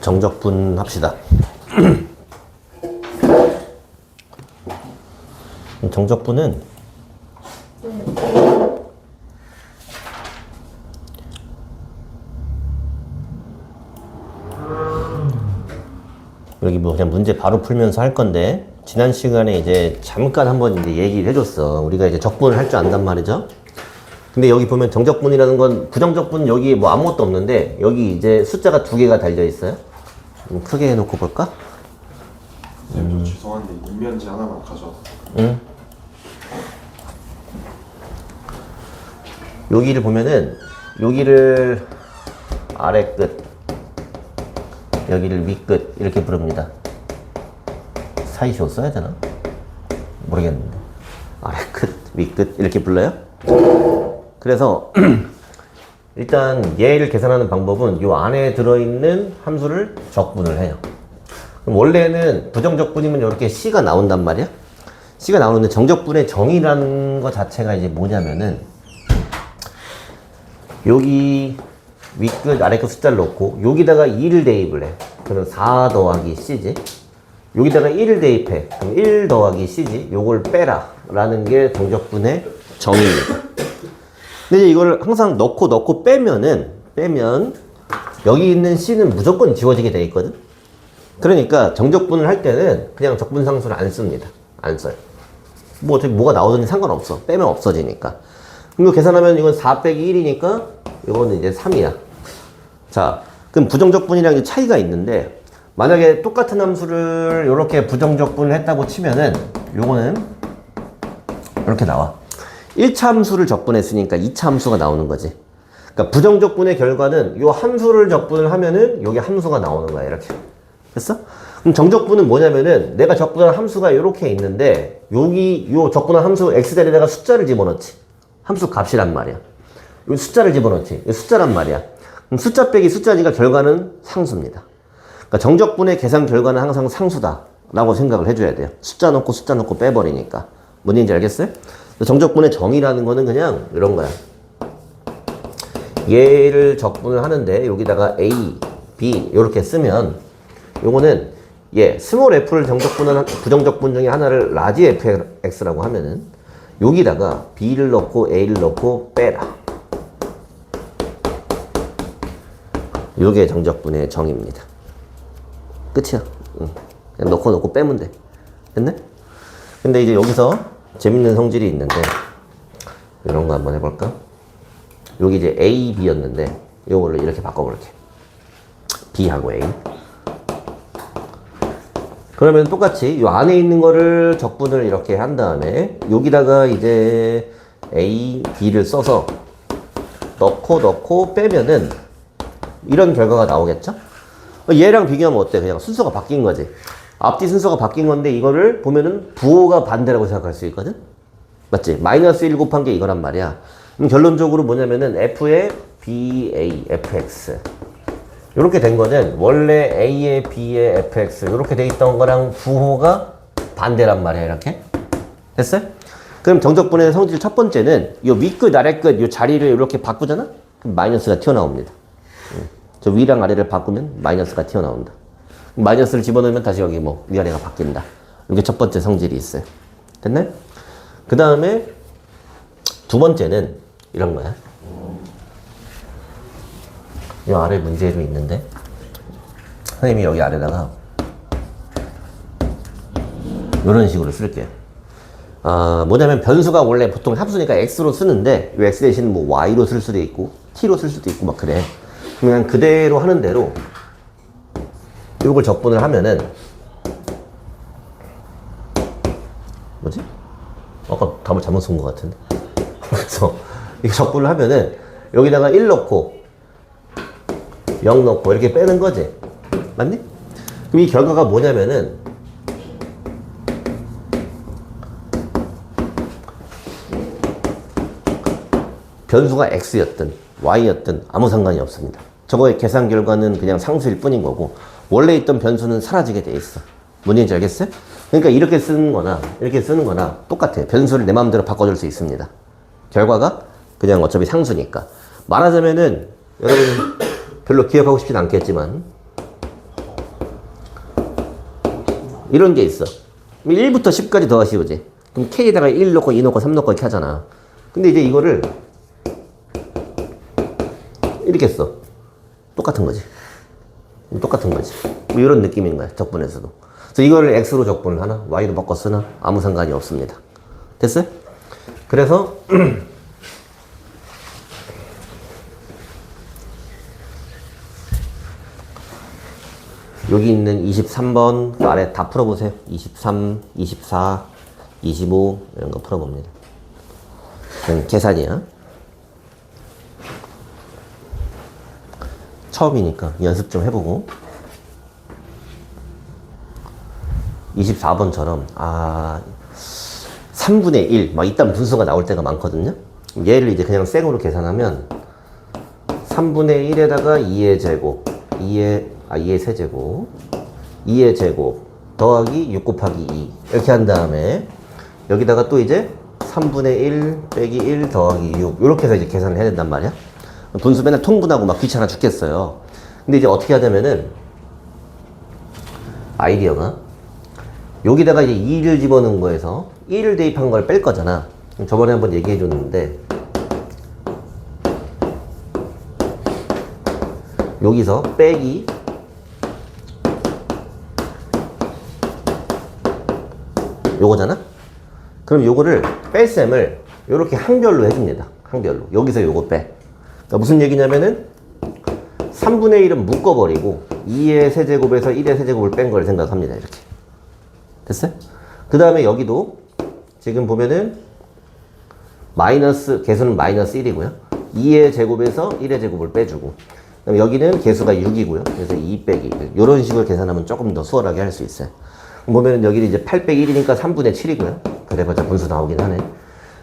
정적분 합시다. 정적분은 여기 뭐 그냥 문제 바로 풀면서 할 건데, 지난 시간에 이제 잠깐 한번 이제 얘기를 해줬어. 우리가 이제 적분을 할 줄 안단 말이죠. 근데 여기 보면 정적분이라는 건, 부정적분 여기 뭐 아무것도 없는데 여기 이제 숫자가 2개가 달려 있어요. 크게 해놓고 볼까? 죄송한데 이면지 하나만 가져와서. 응. 여기를 보면은 여기를 아래 끝, 여기를 위 끝 이렇게 부릅니다. 사이시오 써야 되나? 모르겠는데 아래 끝, 위 끝 이렇게 불러요. 그래서 일단 얘를 계산하는 방법은 이 안에 들어있는 함수를 적분을 해요. 그럼 원래는 부정적분이면 이렇게 C가 나온단 말이야. C가 나오는데 정적분의 정의라는 것 자체가 이제 뭐냐면은, 여기 윗끝 아래끝 숫자를 넣고 여기다가 2를 대입을 해. 그럼 4 더하기 C지. 여기다가 1을 대입해. 그럼 1 더하기 C지. 요걸 빼라 라는 게 정적분의 정의입니다. 근데 이걸 항상 넣고 빼면 여기 있는 C는 무조건 지워지게 돼 있거든. 그러니까 정적분을 할 때는 그냥 적분상수를 안 씁니다. 안 써요. 뭐 어차피 뭐가 나오든지 상관없어. 빼면 없어지니까. 그럼 이거 계산하면 이건 4 빼기 1이니까 이거는 이제 3이야. 자, 그럼 부정적분이랑 차이가 있는데, 만약에 똑같은 함수를 이렇게 부정적분을 했다고 치면은 요거는 이렇게 나와. 1차 함수를 적분했으니까 2차 함수가 나오는 거지. 그러니까 부정적분의 결과는 요 함수를 적분을 하면은 여기 함수가 나오는 거야. 이렇게. 됐어? 그럼 정적분은 뭐냐면은 내가 적분한 함수가 이렇게 있는데 여기 요 적분한 함수 x자리에다가 숫자를 집어넣지. 함수 값이란 말이야. 요 숫자를 집어넣지. 이 숫자란 말이야. 그럼 숫자 빼기 숫자니까 결과는 상수입니다. 그러니까 정적분의 계산 결과는 항상 상수다 라고 생각을 해줘야 돼요. 숫자 넣고 빼버리니까. 뭔 얘기인지 알겠어요? 정적분의 정의라는 거는 그냥 이런 거야. 얘를 적분을 하는데 여기다가 A, B 이렇게 쓰면 요거는 스몰 f를 부정적분 중에 하나를 라지 fx라고 하면은 여기다가 b를 넣고 a를 넣고 빼라. 요게 정적분의 정의입니다. 끝이야. 그냥 넣고 빼면 돼. 됐네? 근데 이제 여기서 재밌는 성질이 있는데, 이런 거 한번 해볼까? 여기 이제 A, B였는데 요거를 이렇게 바꿔볼게. B하고 A. 그러면 똑같이 요 안에 있는 거를 적분을 이렇게 한 다음에 여기다가 이제 A, B를 써서 넣고 빼면은 이런 결과가 나오겠죠? 얘랑 비교하면 어때? 그냥 순서가 바뀐 거지. 앞뒤 순서가 바뀐 건데 이거를 보면은 부호가 반대라고 생각할 수 있거든? 맞지? 마이너스 1 곱한 게 이거란 말이야. 그럼 결론적으로 뭐냐면은 F의 BA, FX. 이렇게 된 거는 원래 A의 B의 FX 이렇게 돼 있던 거랑 부호가 반대란 말이야. 이렇게. 됐어요? 그럼 정적분의 성질 첫 번째는 요 윗끝, 아래끝 요 자리를 이렇게 바꾸잖아? 그럼 마이너스가 튀어나옵니다. 저 위랑 아래를 바꾸면 마이너스가 튀어나온다. 마이너스를 집어넣으면 다시 여기 뭐 위아래가 바뀐다. 이게 첫 번째 성질이 있어요. 됐나요? 그 다음에 두 번째는 이런 거야. 이 아래 문제도 있는데 선생님이 여기 아래다가 이런 식으로 쓸게요. 뭐냐면 변수가 원래 보통 합수니까 x로 쓰는데 이 x 대신 뭐 y로 쓸 수도 있고 t로 쓸 수도 있고 막 그래. 그냥 그대로 하는 대로 이걸 적분을 하면은 뭐지? 아까 답을 잘못 쓴 것 같은데. 그래서 이거 적분을 하면은 여기다가 1 넣고 0 넣고 이렇게 빼는 거지. 맞니? 그럼 이 결과가 뭐냐면은 변수가 x였든 y였든 아무 상관이 없습니다. 저거의 계산 결과는 그냥 상수일 뿐인 거고 원래 있던 변수는 사라지게 돼 있어. 뭔 얘기인지 알겠어요? 그러니까 이렇게 쓰는 거나 똑같아요. 변수를 내 마음대로 바꿔줄 수 있습니다. 결과가 그냥 어차피 상수니까. 말하자면은 여러분 별로 기억하고 싶진 않겠지만 이런 게 있어. 1부터 10까지 더하시오지. 그럼 K에다가 1 넣고 2 넣고 3 넣고 이렇게 하잖아. 근데 이제 이거를 이렇게 써. 똑같은 거지. 똑같은 거지. 뭐 이런 느낌인 거야. 적분에서도. 그래서 이거를 X로 적분을 하나, Y로 바꿔 쓰나 아무 상관이 없습니다. 됐어요? 그래서 여기 있는 23번 그 아래 다 풀어보세요. 23, 24, 25 이런 거 풀어봅니다. 그냥 계산이야. 처음이니까 연습 좀 해보고 24번처럼 3분의 1 막 이딴 분수가 나올 때가 많거든요. 얘를 이제 그냥 생으로 계산하면 3분의 1에다가 2의 제곱 2의 세제곱 2의 제곱 더하기 6 곱하기 2 이렇게 한 다음에 여기다가 또 이제 3분의 1 빼기 1 더하기 6 이렇게 해서 이제 계산을 해야 된단 말이야. 분수 맨날 통분하고 막 귀찮아 죽겠어요. 근데 이제 어떻게 하냐면은 아이디어가 여기다가 이제 2를 집어넣은 거에서 1을 대입한 걸 뺄 거잖아. 저번에 한번 얘기해 줬는데 여기서 빼기 요거잖아? 그럼 요거를 뺄셈을 요렇게 항별로 해줍니다. 항별로. 여기서 요거 빼. 그러니까 무슨 얘기냐면은 3분의 1은 묶어버리고 2의 세제곱에서 1의 세제곱을 뺀 걸 생각합니다. 이렇게. 됐어요? 그 다음에 여기도 지금 보면은 개수는 마이너스 1이고요. 2의 제곱에서 1의 제곱을 빼주고 그다음에 여기는 개수가 6이고요. 그래서 2 빼기 이런 식으로 계산하면 조금 더 수월하게 할 수 있어요. 보면은 여기는 이제 8 빼기 1이니까 3분의 7이고요. 그래봤자 분수 나오긴 하네.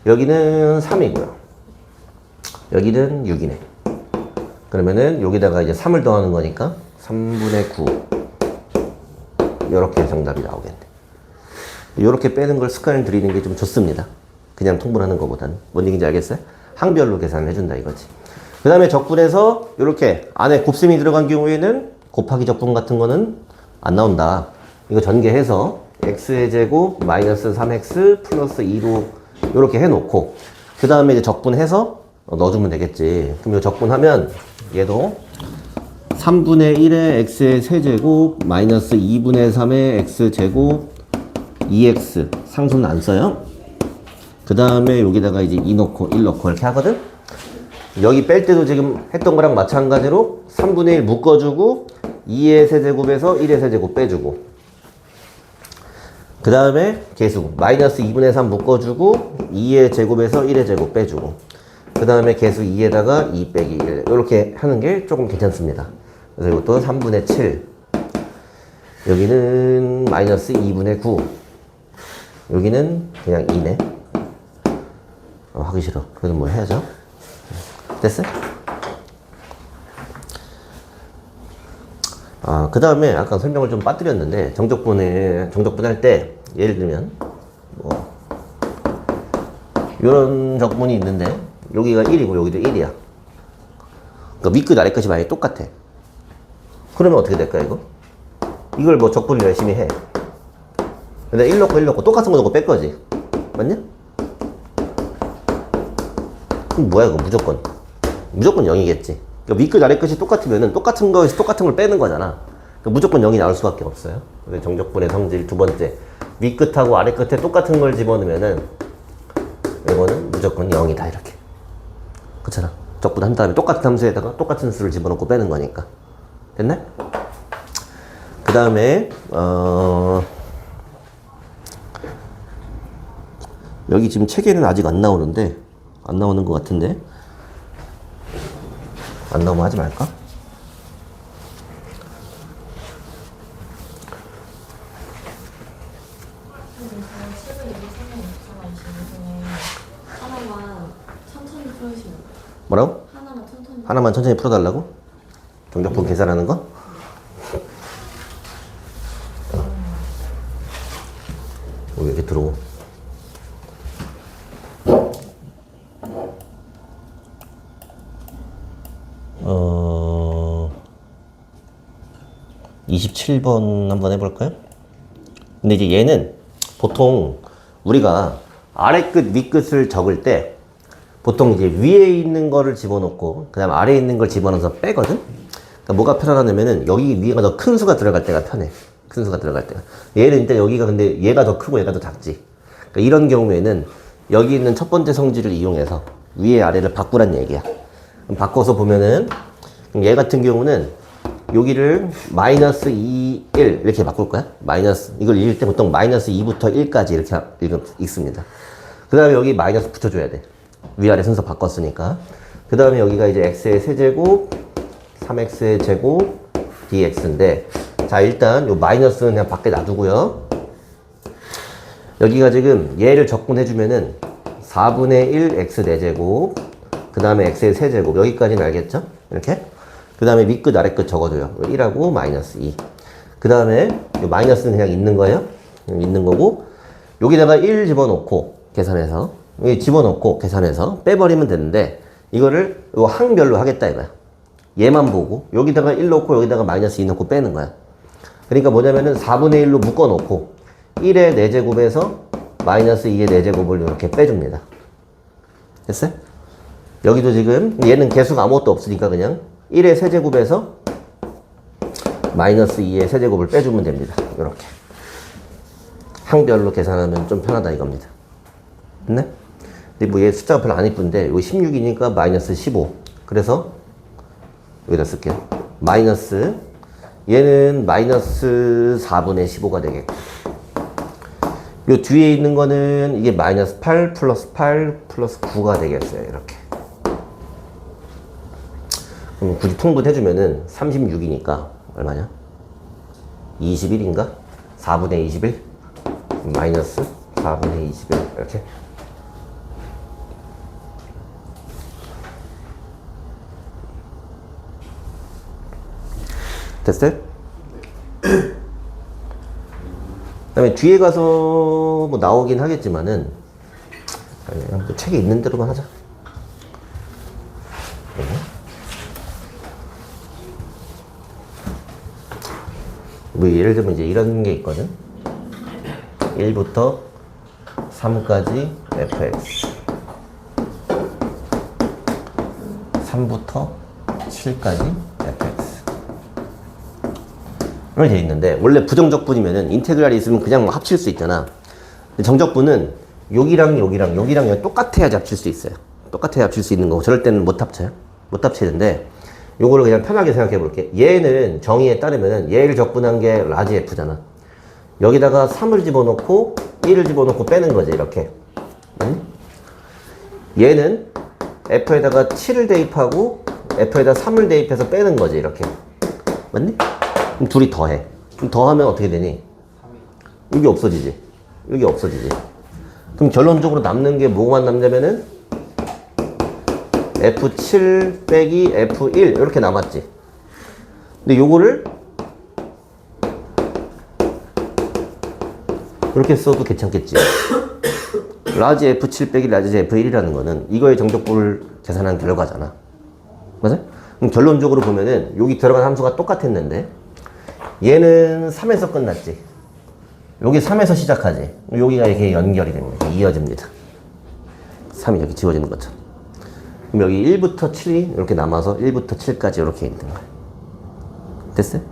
여기는 3이고요. 여기는 6이네. 그러면은 여기다가 이제 3을 더하는 거니까 3분의 9 이렇게 정답이 나오겠네. 이렇게 빼는 걸 습관을 들이는 게 좀 좋습니다. 그냥 통분하는 것보다는. 뭔 얘기인지 알겠어요? 항별로 계산을 해준다 이거지. 그 다음에 적분에서 이렇게 안에 곱셈이 들어간 경우에는 곱하기 적분 같은 거는 안 나온다. 이거 전개해서 x의 제곱 마이너스 3x 플러스 2로 이렇게 해놓고 그 다음에 이제 적분해서 넣어주면 되겠지. 그럼 이거 적분하면 얘도 3분의 1의 x의 세제곱 마이너스 2분의 3의 x제곱 2x 상수는 안 써요. 그 다음에 여기다가 이제 2 넣고 1 넣고 이렇게 하거든. 여기 뺄 때도 지금 했던 거랑 마찬가지로 3분의 1 묶어주고 2의 세제곱에서 1의 세제곱 빼주고 그 다음에 개수 마이너스 2분의 3 묶어주고 2의 제곱에서 1의 제곱 빼주고 그 다음에 개수 2에다가 2 빼기 1 이렇게 하는 게 조금 괜찮습니다. 그래서 이것도 3분의 7 여기는 마이너스 2분의 9 여기는 그냥 2네. 하기 싫어. 그래도 뭐 해야죠. 됐어요? 그 다음에 아까 설명을 좀 빠뜨렸는데 정적분할 때 예를 들면 뭐 이런 적분이 있는데 여기가 1이고 여기도 1이야. 그러니까 윗끝 아래끝이 만약에 똑같아. 그러면 어떻게 될까 이거? 이걸 뭐 적분을 열심히 해. 근데 1 넣고 1 넣고 똑같은 거 넣고 뺄 거지. 맞냐? 그럼 뭐야 이거 무조건 0이겠지. 그러니까 윗끝 아래끝이 똑같으면은 똑같은 거에서 똑같은 걸 빼는 거잖아. 그러니까 무조건 0이 나올 수밖에 없어요. 그래서 정적분의 성질 두 번째 윗끝하고 아래끝에 똑같은 걸 집어넣으면은 이거는 무조건 0이다 이렇게. 그렇잖아. 적분한 다음에 똑같은 함수에다가 똑같은 수를 집어넣고 빼는 거니까. 됐네? 그 다음에 여기 지금 책에는 아직 안 나오는데 안 나오는 것 같은데 안 나오면 하지 말까? 뭐라고? 하나만 천천히 풀어달라고? 정적분 계산하는 거? 왜 이렇게 들어오? 27번 한번 해볼까요? 근데 이제 얘는 보통 우리가 아래 끝, 위 끝을 적을 때 보통 이제 위에 있는 거를 집어넣고 그 다음 아래에 있는 걸 집어넣어서 빼거든? 그러니까 뭐가 편하냐면은 여기 위에가 더 큰 수가 들어갈 때가 편해. 큰 수가 들어갈 때가. 얘는 일단 여기가 근데 얘가 더 크고 얘가 더 작지. 그러니까 이런 경우에는 여기 있는 첫 번째 성질을 이용해서 위에 아래를 바꾸란 얘기야. 그럼 바꿔서 보면은 얘 같은 경우는 여기를 마이너스 2, 1 이렇게 바꿀 거야. 마이너스 이걸 읽을 때 보통 마이너스 2부터 1까지 이렇게 읽습니다. 그 다음에 여기 마이너스 붙여줘야 돼. 위아래 순서 바꿨으니까. 그 다음에 여기가 이제 x의 세제곱 3x의 제곱 dx인데 자 일단 요 마이너스는 그냥 밖에 놔두고요. 여기가 지금 얘를 적분해주면은 4분의 1 x 4제곱 그 다음에 x의 세제곱 여기까지는 알겠죠? 이렇게 그 다음에 밑끝 아래끝 적어줘요. 1하고 마이너스 2. 그 다음에 요 마이너스는 그냥 있는 거예요. 있는 거고 여기다가 1 집어넣고 계산해서 여기 집어넣고 계산해서 빼버리면 되는데 이거를 요 항별로 하겠다 이거야. 얘만 보고 여기다가 1 넣고 여기다가 마이너스 2 넣고 빼는 거야. 그러니까 뭐냐면은 4분의 1로 묶어놓고 1의 4제곱에서 마이너스 2의 4제곱을 이렇게 빼줍니다. 됐어요? 여기도 지금 얘는 개수가 아무것도 없으니까 그냥 1의 세제곱에서 마이너스 2의 세제곱을 빼주면 됩니다. 이렇게 항별로 계산하면 좀 편하다 이겁니다. 됐네? 근데 뭐 얘 숫자가 별로 안 이쁜데 여기 16이니까 마이너스 15 그래서 여기다 쓸게요. 마이너스 얘는 마이너스 4분의 15가 되겠고 요 뒤에 있는 거는 이게 마이너스 8 플러스 8 플러스 9가 되겠어요. 이렇게 그럼 굳이 통분해주면은 36이니까 얼마냐? 21인가? 4분의 21 마이너스 4분의 21 이렇게 됐어요? 그 다음에 뒤에 가서 뭐 나오긴 하겠지만은 그냥 또 책에 있는 대로만 하자. 뭐 예를 들면 이제 이런 게 있거든. 1부터 3까지 fx 3부터 7까지 fx 이렇게 돼 있는데 원래 부정적분이면은 인테그랄이 있으면 그냥 뭐 합칠 수 있잖아. 근데 정적분은 여기랑 여기랑 여기랑 여기 똑같아야 합칠 수 있어요. 똑같아야 합칠 수 있는 거고 저럴 때는 못 합쳐요. 못 합치는데 요거를 그냥 편하게 생각해 볼게. 얘는 정의에 따르면은 얘를 적분한 게 라지 f잖아. 여기다가 3을 집어넣고 1을 집어넣고 빼는 거지 이렇게. 응? 얘는 f에다가 7을 대입하고 f에다 3을 대입해서 빼는 거지 이렇게. 맞니? 그럼 둘이 더해. 그럼 더하면 어떻게 되니? 여기 없어지지. 여기 없어지지. 그럼 결론적으로 남는 게 뭐만 남냐면은 F7 빼기 F1 이렇게 남았지. 근데 요거를 이렇게 써도 괜찮겠지. 라지 F7 빼기 라지 F1이라는 거는 이거의 정적분을 계산한 결과잖아. 맞아? 그럼 결론적으로 보면은 여기 들어간 함수가 똑같았는데 얘는 3에서 끝났지. 여기 3에서 시작하지. 여기가 이렇게 연결이 됩니다. 이어집니다. 3이 이렇게 지워지는 것처럼. 그럼 여기 1부터 7이 이렇게 남아서 1부터 7까지 이렇게 있는 거야. 됐어요?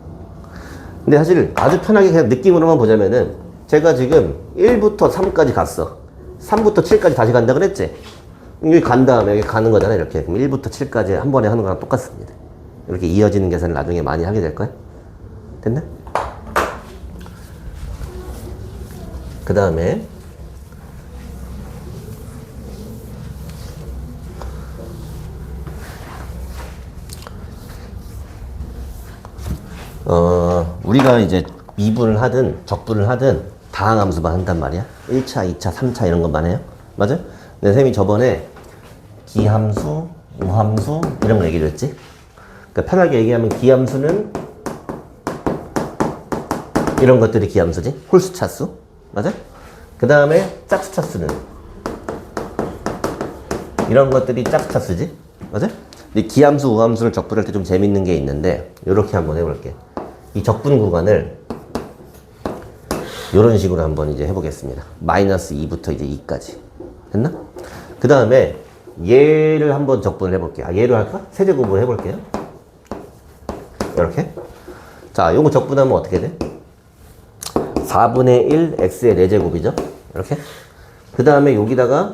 근데 사실 아주 편하게 그냥 느낌으로만 보자면은 제가 지금 1부터 3까지 갔어. 3부터 7까지 다시 간다 그랬지? 여기 간 다음에 여기 가는 거잖아 이렇게. 그럼 1부터 7까지 한 번에 하는 거랑 똑같습니다. 이렇게 이어지는 계산을 나중에 많이 하게 될 거야. 됐나? 그 다음에 우리가 이제 미분을 하든 적분을 하든 다항함수만 한단 말이야. 1차, 2차, 3차 이런 것만 해요. 맞아? 근데 쌤이 저번에 기함수, 우함수 이런 거 얘기를 했지? 그러니까 편하게 얘기하면 기함수는 이런 것들이 기함수지? 홀수 차수. 맞아? 그 다음에 짝수 차수는 이런 것들이 짝수 차수지? 맞아? 근데 기함수, 우함수를 적분할 때 좀 재밌는 게 있는데 이렇게 한번 해볼게. 이 적분 구간을 이런 식으로 한번 이제 해보겠습니다. 마이너스 2부터 이제 2까지. 됐나? 그 다음에 얘를 한번 적분을 해볼게요. 얘를 할까? 세제곱을 해볼게요. 이렇게. 자, 요거 적분하면 어떻게 돼? 4분의 1 x의 4제곱이죠? 이렇게. 그 다음에 여기다가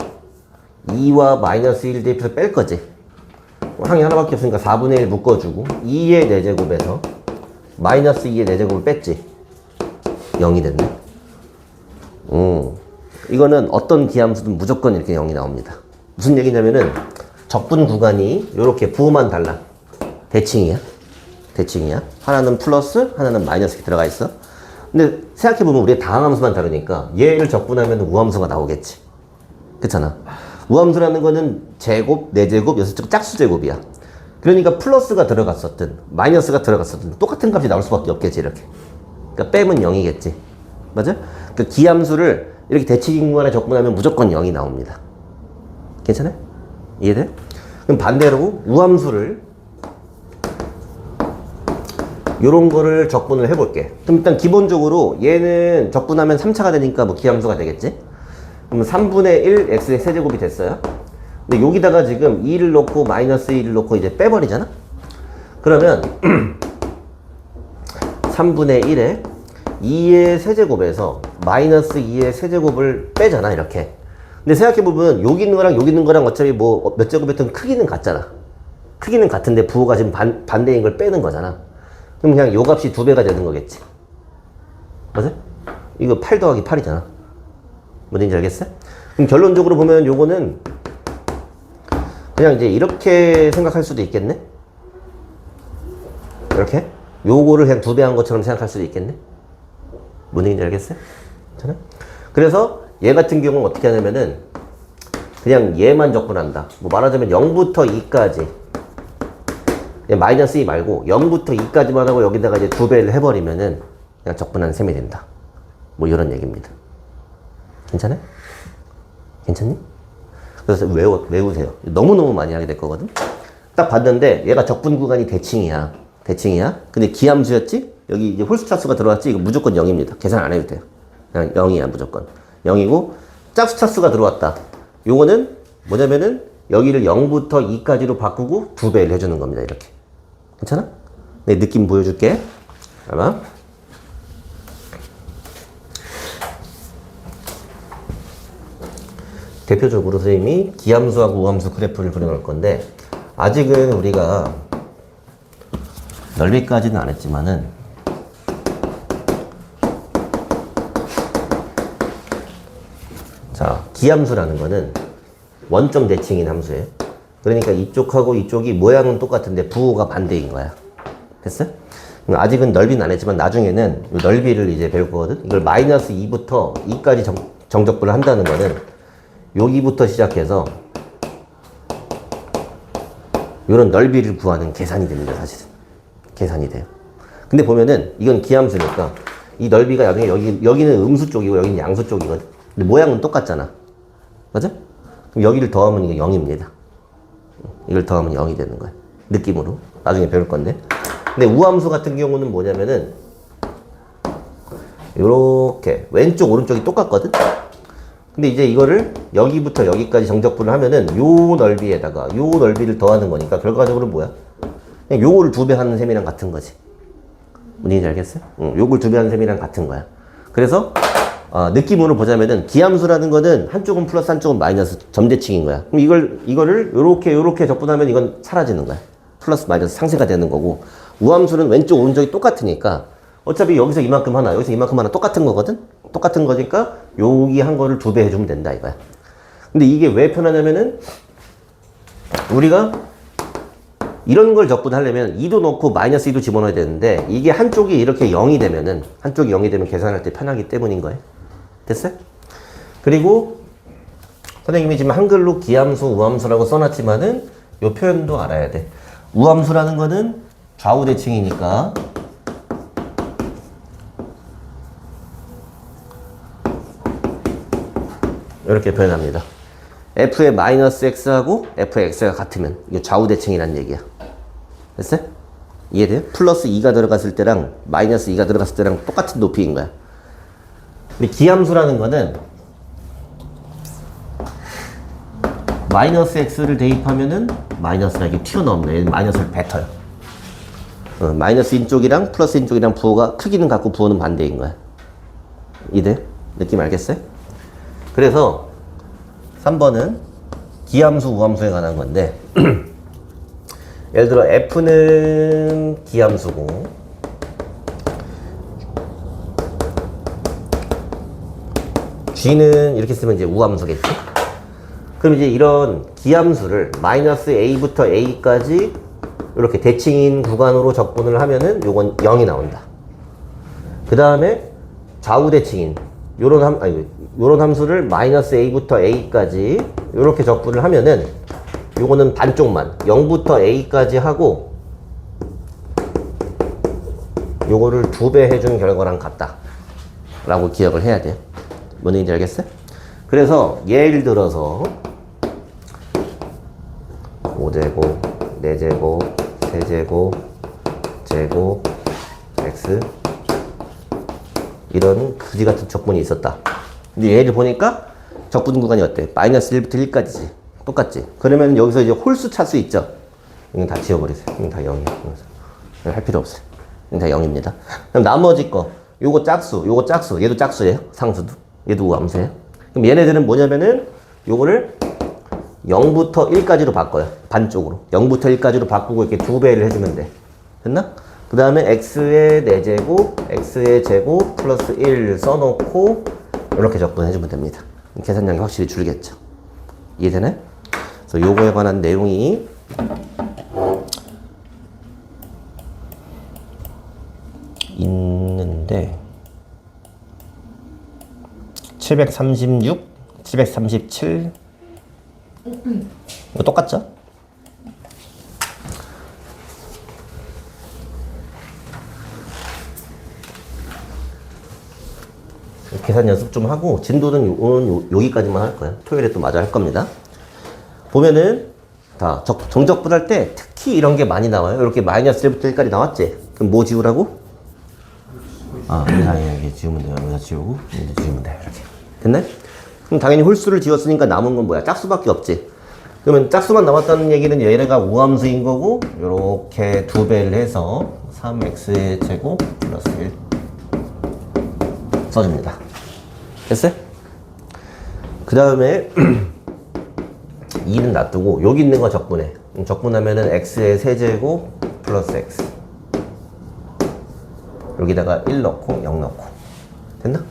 2와 마이너스 1 대입해서 뺄 거지. 항이 하나밖에 없으니까 4분의 1 묶어주고 2의 4제곱에서 마이너스 2의 4제곱을 뺐지. 0이 됐네. 이거는 어떤 기함수든 무조건 이렇게 0이 나옵니다. 무슨 얘기냐면은 적분 구간이 이렇게 부호만 달라. 대칭이야. 대칭이야. 하나는 플러스, 하나는 마이너스 이렇게 들어가 있어. 근데 생각해보면 우리의 다항함수만 다르니까 얘를 적분하면 우함수가 나오겠지. 그렇잖아. 우함수라는 거는 제곱, 4제곱, 6제곱, 짝수제곱이야. 그러니까 플러스가 들어갔었든 마이너스가 들어갔었든 똑같은 값이 나올 수밖에 없겠지. 이렇게. 그러니까 빼면 0이겠지. 맞아? 그 기함수를 이렇게 대칭 구간에 적분하면 무조건 0이 나옵니다. 괜찮아? 이해돼? 그럼 반대로 우함수를 요런 거를 적분을 해볼게. 그럼 일단 기본적으로 얘는 적분하면 3차가 되니까 뭐 기함수가 되겠지? 그럼 3분의 1 x의 세제곱이 됐어요. 근데 여기다가 지금 2를 넣고 마이너스 1을 넣고 이제 빼버리잖아? 그러면 3분의 1에 2의 세제곱에서 마이너스 2의 세제곱을 빼잖아, 이렇게. 근데 생각해보면 여기 있는 거랑 여기 있는 거랑 어차피 뭐 몇 제곱이든 크기는 같잖아. 크기는 같은데 부호가 지금 반대인 걸 빼는 거잖아. 그럼 그냥 요 값이 2배가 되는 거겠지. 맞아? 이거 8 더하기 8이잖아. 뭔지 알겠어? 그럼 결론적으로 보면 요거는 그냥 이제 이렇게 생각할 수도 있겠네? 이렇게? 요거를 그냥 2배 한 것처럼 생각할 수도 있겠네? 뭔 얘기인지 알겠어요? 괜찮아? 그래서 얘 같은 경우는 어떻게 하냐면은 그냥 얘만 적분한다. 뭐 말하자면 0부터 2까지 마이너스 2 말고 0부터 2까지만 하고 여기다가 이제 2배를 해버리면은 그냥 적분한 셈이 된다. 뭐 이런 얘기입니다. 괜찮아요? 괜찮니? 그래서 외우세요. 너무너무 많이 하게 될 거거든? 딱 봤는데 얘가 적분 구간이 대칭이야. 대칭이야. 근데 기함수였지? 여기 이제 홀수차수가 들어왔지? 이거 무조건 0입니다. 계산 안 해도 돼요. 그냥 0이야, 무조건. 0이고, 짝수차수가 들어왔다. 요거는 뭐냐면은 여기를 0부터 2까지로 바꾸고 2배를 해주는 겁니다. 이렇게. 괜찮아? 내 느낌 보여줄게. 봐봐. 대표적으로 선생님이 기함수하고 우함수 그래프를 그려놓을 건데 아직은 우리가 넓이까지는 안 했지만은 자, 기함수라는 거는 원점 대칭인 함수예요. 그러니까 이쪽하고 이쪽이 모양은 똑같은데 부호가 반대인 거야. 됐어? 아직은 넓이는 안 했지만 나중에는 이 넓이를 이제 배울 거거든. 이걸 마이너스 2부터 2까지 정적분을 한다는 거는 여기부터 시작해서 이런 넓이를 구하는 계산이 됩니다. 사실은 계산이 돼요. 근데 보면은 이건 기함수니까 이 넓이가 나중에 여기는 음수 쪽이고 여기는 양수 쪽이거든. 근데 모양은 똑같잖아. 맞아? 그럼 여기를 더하면 이게 0입니다. 이걸 더하면 0이 되는 거야. 느낌으로. 나중에 배울 건데. 근데 우함수 같은 경우는 뭐냐면은 요렇게 왼쪽 오른쪽이 똑같거든. 근데 이제 이거를 여기부터 여기까지 정적분을 하면은 요 넓이에다가 요 넓이를 더하는 거니까 결과적으로 뭐야? 그냥 요거를 2배 하는 셈이랑 같은 거지. 뭔지 알겠어요? 응, 요걸 2배 하는 셈이랑 같은 거야. 그래서 느낌으로 보자면은 기함수라는 거는 한쪽은 플러스 한쪽은 마이너스 점대칭인 거야. 그럼 이거를 요렇게 적분하면 이건 사라지는 거야. 플러스 마이너스 상쇄가 되는 거고 우함수는 왼쪽 오른쪽이 똑같으니까 어차피 여기서 이만큼 하나 여기서 이만큼 하나 똑같은 거거든? 똑같은 거니까 여기 한 거를 2배 해주면 된다 이거야. 근데 이게 왜 편하냐면은 우리가 이런 걸 적분하려면 2도 넣고 마이너스 2도 집어넣어야 되는데 이게 한쪽이 이렇게 0이 되면은 한쪽이 0이 되면 계산할 때 편하기 때문인 거예요. 됐어요? 그리고 선생님이 지금 한글로 기함수, 우함수라고 써놨지만은 이 표현도 알아야 돼. 우함수라는 거는 좌우 대칭이니까 이렇게 표현합니다. f의 마이너스 x하고 f의 x가 같으면 이게 좌우 대칭이라는 얘기야. 됐어요? 이해돼요? 플러스 2가 들어갔을 때랑 마이너스 2가 들어갔을 때랑 똑같은 높이인 거야. 근데 기함수라는 거는 마이너스 x를 대입하면은 마이너스가 이렇게 튀어나옵니다. 얘는 마이너스를 뱉어요. 마이너스인 쪽이랑 플러스인 쪽이랑 부호가 크기는 같고 부호는 반대인 거야. 이들 느낌 알겠어요? 그래서 3번은 기함수, 우함수에 관한 건데 예를 들어 f는 기함수고 g는 이렇게 쓰면 이제 우함수겠지? 그럼 이제 이런 기함수를 마이너스 a부터 a까지 이렇게 대칭인 구간으로 적분을 하면은 요건 0이 나온다. 그 다음에 좌우 대칭인 요런 함수를 마이너스 a부터 a까지 이렇게 적분을 하면은 요거는 반쪽만 0부터 a까지 하고 요거를 2배 해준 결과랑 같다 라고 기억을 해야 돼요. 뭔 얘기인지 알겠어요? 그래서 예를 들어서 5제곱, 4제곱, 3제곱, 제곱, x 이런 그지 같은 적분이 있었다. 근데 얘를 보니까 적분 구간이 어때? 마이너스 1부터 1까지지. 똑같지? 그러면 여기서 이제 홀수 찾을 수 있죠? 이건 다 지워버리세요. 이건 다 0이에요. 할 필요 없어요. 이건 다 0입니다. 그럼 나머지 거, 요거 짝수, 요거 짝수, 얘도 짝수예요. 상수도. 얘도 우함수예요. 그럼 얘네들은 뭐냐면은 요거를 0부터 1까지로 바꿔요. 반쪽으로. 0부터 1까지로 바꾸고 이렇게 2배를 해주면 돼. 됐나? 그 다음에 x의 4제곱, x의 제곱 플러스 1 써놓고 이렇게 적분해주면 됩니다. 계산량이 확실히 줄겠죠. 이해되나요? 그래서 요거에 관한 내용이 있는데 736, 737 이거 똑같죠? 계산 연습 좀 하고 진도는 오늘 여기까지만 할 거예요. 토요일에 또 마저 할 겁니다. 보면은 다 정적분할 때 특히 이런 게 많이 나와요. 이렇게 마이너스 1부터 1까지 나왔지? 그럼 뭐 지우라고? 여기 지우면 돼요. 여기다 지우고 여기다 지우면 돼요. 이렇게 됐나요? 그럼 당연히 홀수를 지웠으니까 남은 건 뭐야? 짝수밖에 없지. 그러면 짝수만 남았다는 얘기는 얘네가 우함수인 거고 요렇게 2배를 해서 3x의 제곱 플러스 1 써줍니다. 됐어요? 그 다음에 2는 놔두고 여기 있는 거 적분해. 적분하면은 x의 세제곱 플러스 x 여기다가 1 넣고 0 넣고 됐나?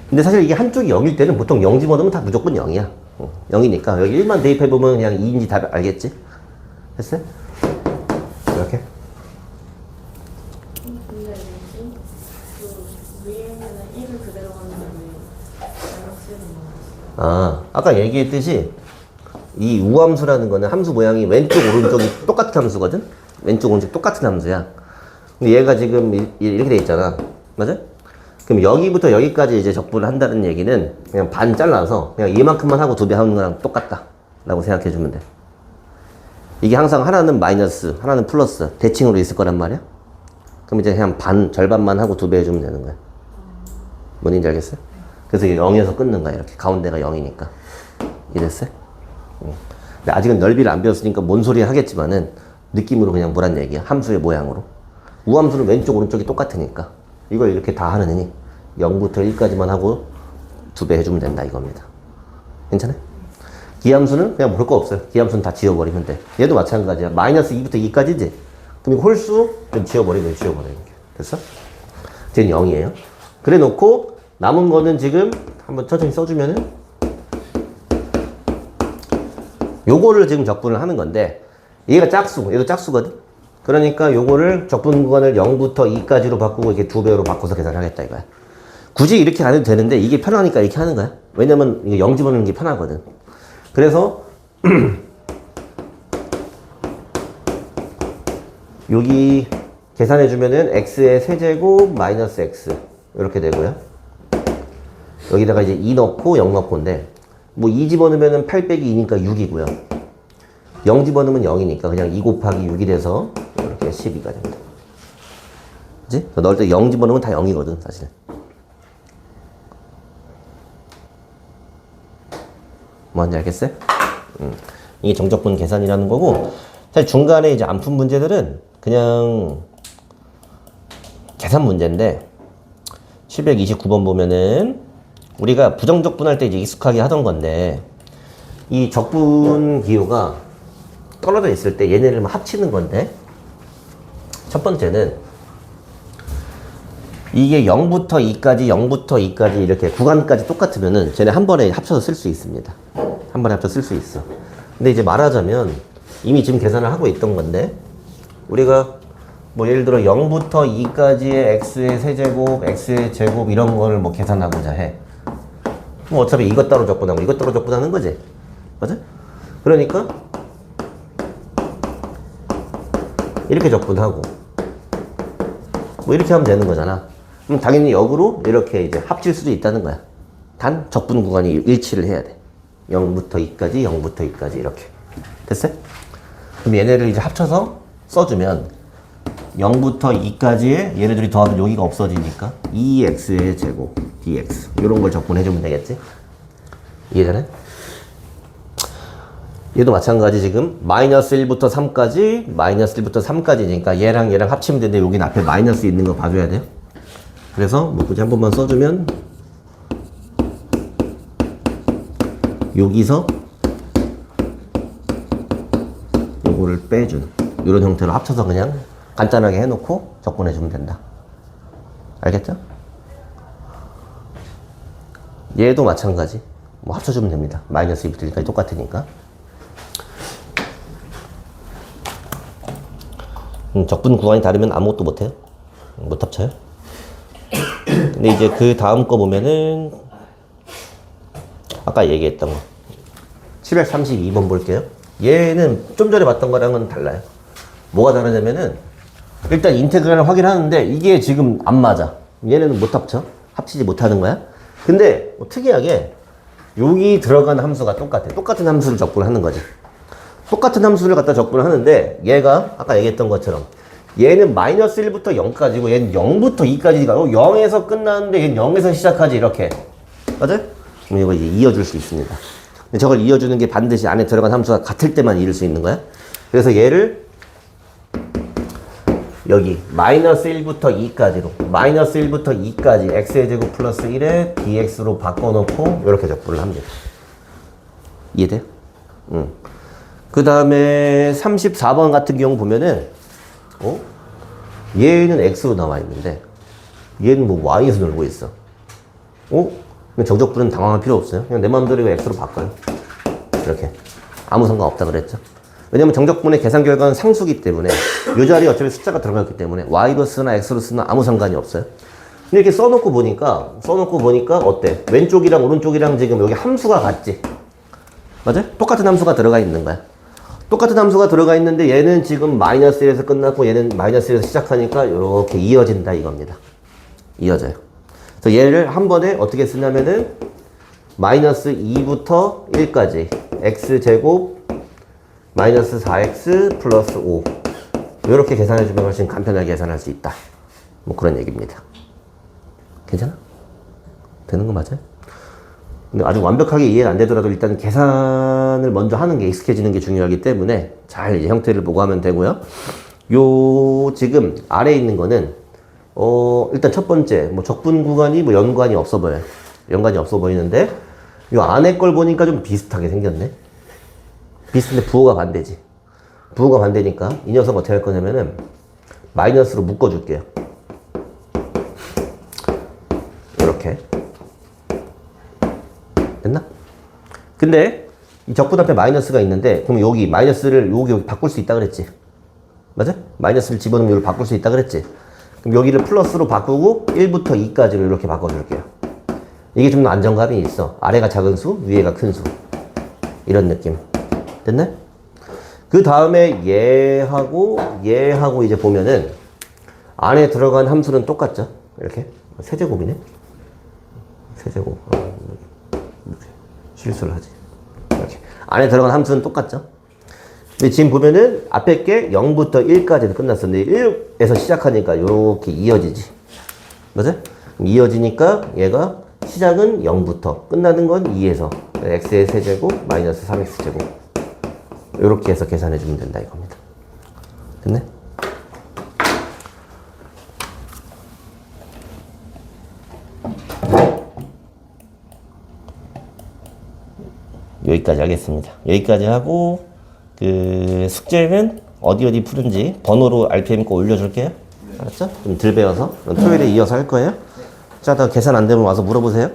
근데 사실 이게 한쪽이 0일 때는 보통 0 집어넣으면 다 무조건 0이야. 0이니까 여기 1만 대입해보면 그냥 2인지 다 알겠지? 됐어요? 이렇게 근데 뭐지? 그 위에는 1을 그대로 갔는데 마이너스 1은 나왔어. 아까 얘기했듯이 이 우함수라는 거는 함수 모양이 왼쪽 오른쪽이 똑같은 함수거든? 왼쪽 오른쪽 똑같은 함수야. 근데 얘가 지금 이렇게 돼 있잖아. 맞아? 그럼 여기부터 여기까지 이제 적분을 한다는 얘기는 그냥 반 잘라서 그냥 이만큼만 하고 2배 하는 거랑 똑같다 라고 생각해 주면 돼. 이게 항상 하나는 마이너스 하나는 플러스 대칭으로 있을 거란 말이야. 그럼 이제 그냥 절반만 하고 2배 해주면 되는 거야. 뭔지 알겠어요? 그래서 0에서 끊는 거야. 이렇게 가운데가 0이니까 이랬어요? 근데 아직은 넓이를 안 배웠으니까 뭔 소리 하겠지만은 느낌으로 그냥 뭐란 얘기야. 함수의 모양으로. 우함수는 왼쪽 오른쪽이 똑같으니까 이걸 이렇게 다 하는 애니 0부터 1까지만 하고 2배 해주면 된다 이겁니다. 괜찮아요? 기함수는 그냥 볼 거 없어요. 기함수는 다 지워버리면 돼. 얘도 마찬가지야. 마이너스 2부터 2까지지? 그럼 이거 홀수 좀 지워버리면 지워버리는 게 됐어? 쟤는 0이에요. 그래 놓고 남은 거는 지금 한번 천천히 써주면은 요거를 지금 적분을 하는 건데 얘가 짝수, 얘도 짝수거든? 그러니까 요거를 적분 구간을 0부터 2까지로 바꾸고 이렇게 2배로 바꿔서 계산하겠다 이거야. 굳이 이렇게 안 해도 되는데 이게 편하니까 이렇게 하는 거야. 왜냐면 이게 0 집어넣는 게 편하거든. 그래서 여기 계산해주면은 x의 세제곱 마이너스 x 이렇게 되고요. 여기다가 이제 2 넣고 0 넣고인데 뭐 2 집어넣으면은 8 빼기 2니까 6이고요. 0 집어넣으면 0이니까 그냥 2 곱하기 6이 돼서 이렇게 12가 됩니다. 그치? 넣을 때 0 집어넣으면 다 0이거든 사실. 뭔지 알겠어요? 이게 정적분 계산이라는 거고, 사실 중간에 이제 안 푼 문제들은 그냥 계산 문제인데, 729번 보면은 우리가 부정적분 할 때 이제 익숙하게 하던 건데, 이 적분 기호가 떨어져 있을 때 얘네를 막 합치는 건데, 첫 번째는 이게 0부터 2까지, 0부터 2까지 이렇게 구간까지 똑같으면은 쟤네 한 번에 합쳐서 쓸 수 있습니다. 한 번에 합쳐서 쓸 수 있어. 근데 이제 말하자면 이미 지금 계산을 하고 있던 건데, 우리가 뭐 예를 들어 0부터 2까지의 x의 세제곱, x의 제곱 이런 걸 뭐 계산하고자 해. 그럼 어차피 이것 따로 적분하고 이것 따로 적분하는 거지. 맞아? 그러니까 이렇게 적분하고 뭐 이렇게 하면 되는 거잖아. 그럼 당연히 역으로 이렇게 이제 합칠 수도 있다는 거야. 단 적분 구간이 일치를 해야 돼. 0부터 2까지, 0부터 2까지 이렇게. 됐어요? 그럼 얘네를 이제 합쳐서 써주면 0부터 2까지의 얘네들이 더하면 여기가 없어지니까 2x의 제곱 dx 이런 걸 적분해주면 되겠지? 이해되네? 얘도 마찬가지 지금 마이너스 1부터 3까지 마이너스 1부터 3까지니까 얘랑 얘랑 합치면 되는데 여기는 앞에 마이너스 있는 거 봐줘야 돼요. 그래서 뭐 굳이 한 번만 써주면 여기서 요거를 빼준 이런 형태로 합쳐서 그냥 간단하게 해놓고 적분해주면 된다. 알겠죠? 얘도 마찬가지. 뭐 합쳐주면 됩니다. 마이너스 2부터 1까지 똑같으니까. 적분 구간이 다르면 아무것도 못해요. 못 합쳐요. 근데 이제 그 다음 거 보면은 아까 얘기했던 거 732번 볼게요. 얘는 좀 전에 봤던 거랑은 달라요. 뭐가 다르냐면은 일단 인테그랄을 확인하는데 이게 지금 안 맞아. 얘는 못 합쳐. 합치지 못하는 거야. 근데 뭐 특이하게 여기 들어간 함수가 똑같아. 똑같은 함수를 적분하는 거지. 똑같은 함수를 갖다 적분을 하는데 얘가 아까 얘기했던 것처럼 얘는 마이너스 1부터 0까지고 얘는 0부터 2까지 가고 0에서 끝나는데 얘는 0에서 시작하지 이렇게. 맞아요? 그럼 이거 이제 이어줄 수 있습니다. 근데 저걸 이어주는 게 반드시 안에 들어간 함수가 같을 때만 이룰 수 있는 거야. 그래서 얘를 여기 마이너스 1부터 2까지로 마이너스 1부터 2까지 x의 제곱 플러스 1에 dx로 바꿔놓고 이렇게 적분을 합니다. 이해돼요? 그 다음에 34번 같은 경우 보면은 얘는 x로 나와 있는데 얘는 뭐 y에서 놀고 있어. 정적분은 당황할 필요 없어요. 그냥 내 마음대로 이거 x로 바꿔요. 이렇게 아무 상관없다 그랬죠. 왜냐면 정적분의 계산 결과는 상수기 때문에 이 자리에 어차피 숫자가 들어갔기 때문에 y로 쓰나 x로 쓰나 아무 상관이 없어요. 근데 이렇게 써놓고 보니까 어때? 왼쪽이랑 오른쪽이랑 지금 여기 함수가 같지? 맞아요? 똑같은 함수가 들어가 있는 거야. 똑같은 함수가 들어가 있는데 얘는 지금 마이너스 1에서 끝났고 얘는 마이너스 1에서 시작하니까 이렇게 이어진다 이겁니다. 이어져요. 그래서 얘를 한 번에 어떻게 쓰냐면은 마이너스 2부터 1까지 x제곱 마이너스 4x 플러스 5 이렇게 계산해주면 훨씬 간편하게 계산할 수 있다. 뭐 그런 얘기입니다. 괜찮아? 되는 거 맞아요? 근데 아주 완벽하게 이해가 안 되더라도 일단 계산을 먼저 하는 게 익숙해지는 게 중요하기 때문에 잘 이제 형태를 보고 하면 되고요. 요 지금 아래에 있는 거는 일단 첫 번째 뭐 적분 구간이 뭐 연관이 없어 보여요. 연관이 없어 보이는데 요 안에 걸 보니까 좀 비슷하게 생겼네. 비슷한데 부호가 반대지. 부호가 반대니까 이 녀석 어떻게 할 거냐면은 마이너스로 묶어줄게요. 이렇게. 됐나? 근데 이 적분 앞에 마이너스가 있는데 그럼 여기 마이너스를 여기 바꿀 수 있다 그랬지? 맞아? 마이너스를 집어넣으면 여기를 바꿀 수 있다 그랬지? 그럼 여기를 플러스로 바꾸고 1부터 2까지를 이렇게 바꿔줄게요. 이게 좀 더 안정감이 있어. 아래가 작은 수, 위에가 큰 수. 이런 느낌. 됐네? 그 다음에 얘하고 이제 보면은 안에 들어간 함수는 똑같죠? 이렇게. 세제곱이네? 세제곱. 실수를 하지. 이렇게. 안에 들어간 함수는 똑같죠? 근데 지금 보면은 앞에 게 0부터 1까지는 끝났었는데 1에서 시작하니까 이렇게 이어지지. 맞아? 이어지니까 얘가 시작은 0부터 끝나는 건 2에서 x의 세제곱 마이너스 3x제곱 이렇게 해서 계산해 주면 된다 이겁니다. 됐네? 여기까지 하겠습니다. 여기까지 하고 그 숙제는 어디 푸는지 번호로 RPM 거 올려줄게요. 알았죠? 좀 덜 배워서 토요일에 이어서 할 거예요. 자, 더 계산 안 되면 와서 물어보세요.